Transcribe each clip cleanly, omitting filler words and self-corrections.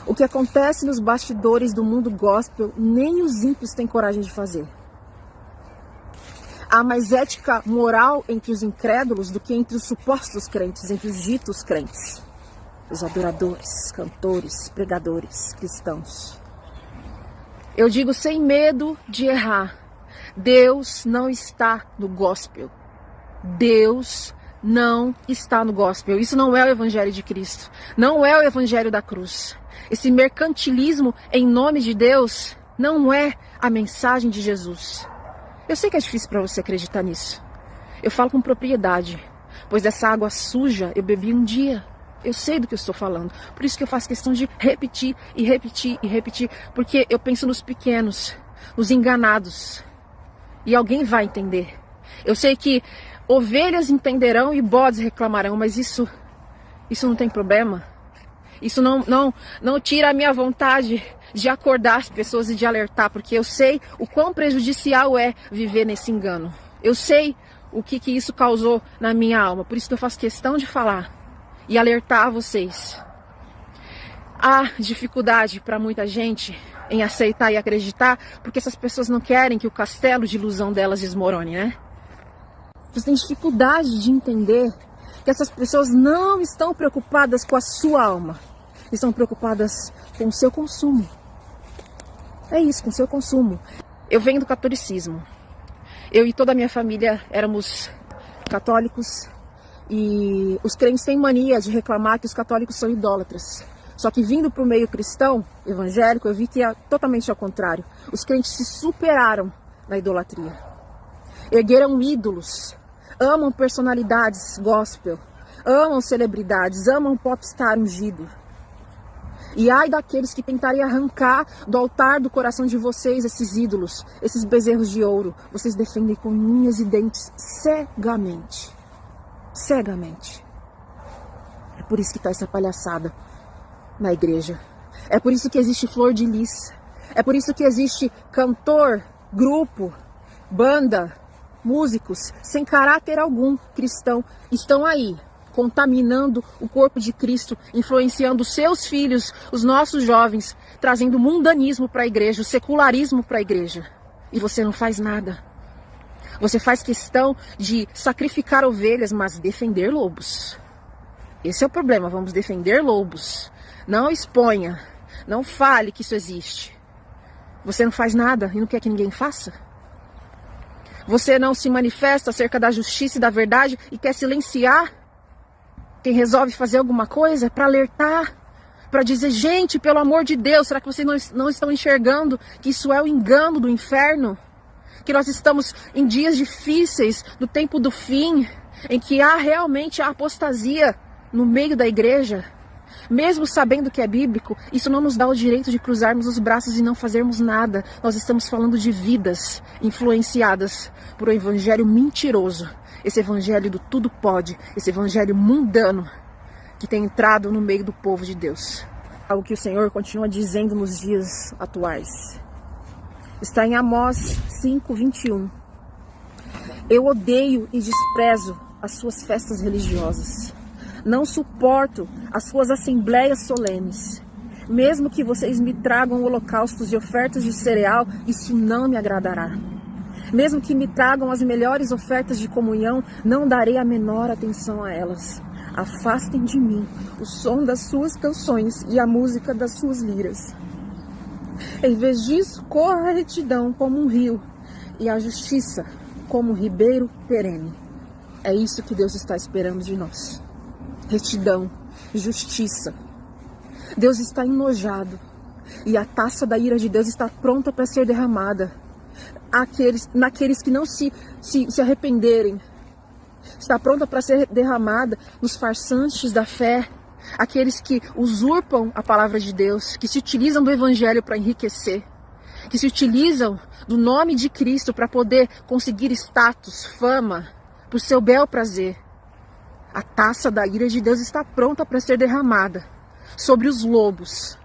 O que acontece nos bastidores do mundo gospel, nem os ímpios têm coragem de fazer. Há mais ética moral entre os incrédulos do que entre os supostos crentes, entre os ditos crentes. Os adoradores, cantores, pregadores, cristãos. Eu digo sem medo de errar, Deus não está no gospel. Deus não está no gospel. Isso não é o evangelho de Cristo. Não é o evangelho da cruz. Esse mercantilismo em nome de Deus não é a mensagem de Jesus. Eu sei que é difícil para você acreditar nisso. Eu falo com propriedade, pois dessa água suja eu bebi um dia. Eu sei do que eu estou falando. Por isso que eu faço questão de repetir e repetir e repetir. Porque eu penso nos pequenos, nos enganados. E alguém vai entender. Eu sei que ovelhas entenderão e bodes reclamarão, mas isso não tem problema. Isso não tira a minha vontade de acordar as pessoas e de alertar, porque eu sei o quão prejudicial é viver nesse engano. Eu sei o que isso causou na minha alma, por isso que eu faço questão de falar e alertar vocês. Há dificuldade para muita gente em aceitar e acreditar, porque essas pessoas não querem que o castelo de ilusão delas desmorone, né? Você tem dificuldade de entender que essas pessoas não estão preocupadas com a sua alma. Estão preocupadas com o seu consumo. É isso, com o seu consumo. Eu venho do catolicismo. Eu e toda a minha família éramos católicos. E os crentes têm mania de reclamar que os católicos são idólatras. Só que vindo para o meio cristão, evangélico, eu vi que é totalmente ao contrário. Os crentes se superaram na idolatria. Ergueram ídolos. Amam personalidades gospel, amam celebridades, amam popstar ungido. E ai daqueles que tentarem arrancar do altar do coração de vocês esses ídolos, esses bezerros de ouro. Vocês defendem com unhas e dentes cegamente. Cegamente. É por isso que está essa palhaçada na igreja. É por isso que existe flor de lis. É por isso que existe cantor, grupo, banda, músicos sem caráter algum cristão estão aí, contaminando o corpo de Cristo, influenciando os seus filhos, os nossos jovens, trazendo mundanismo para a igreja, o secularismo para a igreja. E você não faz nada. Você faz questão de sacrificar ovelhas, mas defender lobos. Esse é o problema, vamos defender lobos. Não exponha, não fale que isso existe. Você não faz nada e não quer que ninguém faça? Você não se manifesta acerca da justiça e da verdade e quer silenciar quem resolve fazer alguma coisa para alertar, para dizer, gente, pelo amor de Deus, será que vocês não estão enxergando que isso é o engano do inferno? Que nós estamos em dias difíceis, no tempo do fim, em que há realmente a apostasia no meio da igreja? Mesmo sabendo que é bíblico, isso não nos dá o direito de cruzarmos os braços e não fazermos nada. Nós estamos falando de vidas influenciadas por um evangelho mentiroso. Esse evangelho do tudo pode, esse evangelho mundano que tem entrado no meio do povo de Deus. Algo que o Senhor continua dizendo nos dias atuais. Está em Amós 5:21. Eu odeio e desprezo as suas festas religiosas. Não suporto as suas assembleias solenes. Mesmo que vocês me tragam holocaustos e ofertas de cereal, isso não me agradará. Mesmo que me tragam as melhores ofertas de comunhão, não darei a menor atenção a elas. Afastem de mim o som das suas canções e a música das suas liras. Em vez disso, corra a retidão como um rio e a justiça como um ribeiro perene. É isso que Deus está esperando de nós. Retidão, justiça. Deus está enojado e a taça da ira de Deus está pronta para ser derramada naqueles que não se arrependerem. Está pronta para ser derramada nos farsantes da fé, aqueles que usurpam a palavra de Deus, que se utilizam do evangelho para enriquecer, que se utilizam do nome de Cristo para poder conseguir status, fama, por seu bel prazer. A taça da ira de Deus está pronta para ser derramada sobre os lobos.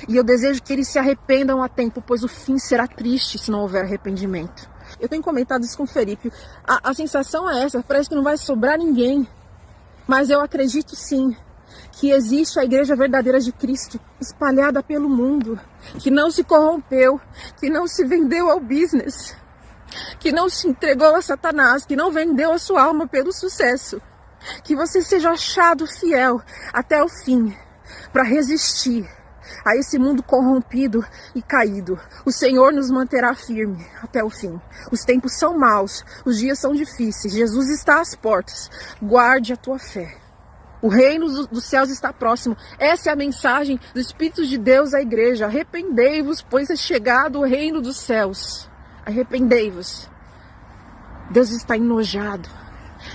E eu desejo que eles se arrependam a tempo, pois o fim será triste se não houver arrependimento. Eu tenho comentado isso com o Felipe. A sensação é essa, parece que não vai sobrar ninguém. Mas eu acredito sim que existe a igreja verdadeira de Cristo espalhada pelo mundo, que não se corrompeu, que não se vendeu ao business, que não se entregou a Satanás, que não vendeu a sua alma pelo sucesso. Que você seja achado fiel até o fim para resistir a esse mundo corrompido e caído. O Senhor nos manterá firme até o fim. Os tempos são maus, os dias são difíceis, Jesus está às portas. Guarde a tua fé. O reino dos céus está próximo. Essa é a mensagem do Espírito de Deus à igreja. Arrependei-vos, pois é chegado o reino dos céus. Arrependei-vos. Deus está enojado.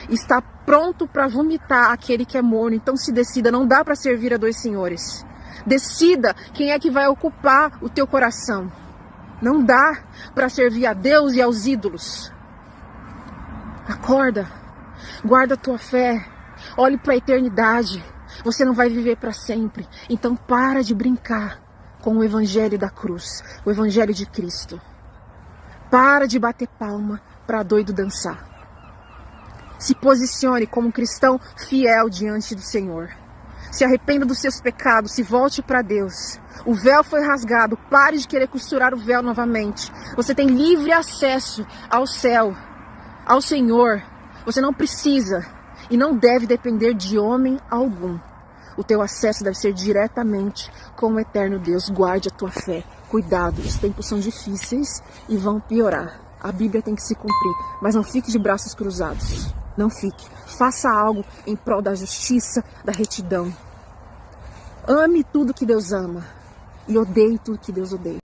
Está pronto para vomitar aquele que é morno. Então se decida, não dá para servir a dois senhores. Decida quem é que vai ocupar o teu coração. Não dá para servir a Deus e aos ídolos. Acorda, guarda a tua fé, olhe para a eternidade. Você não vai viver para sempre. Então para de brincar com o evangelho da cruz, o evangelho de Cristo. Para de bater palma para doido dançar. Se posicione como um cristão fiel diante do Senhor. Se arrependa dos seus pecados, se volte para Deus. O véu foi rasgado, pare de querer costurar o véu novamente. Você tem livre acesso ao céu, ao Senhor. Você não precisa e não deve depender de homem algum. O teu acesso deve ser diretamente com o eterno Deus. Guarde a tua fé. Cuidado, os tempos são difíceis e vão piorar. A Bíblia tem que se cumprir, mas não fique de braços cruzados. Não fique. Faça algo em prol da justiça, da retidão. Ame tudo que Deus ama e odeie tudo que Deus odeia.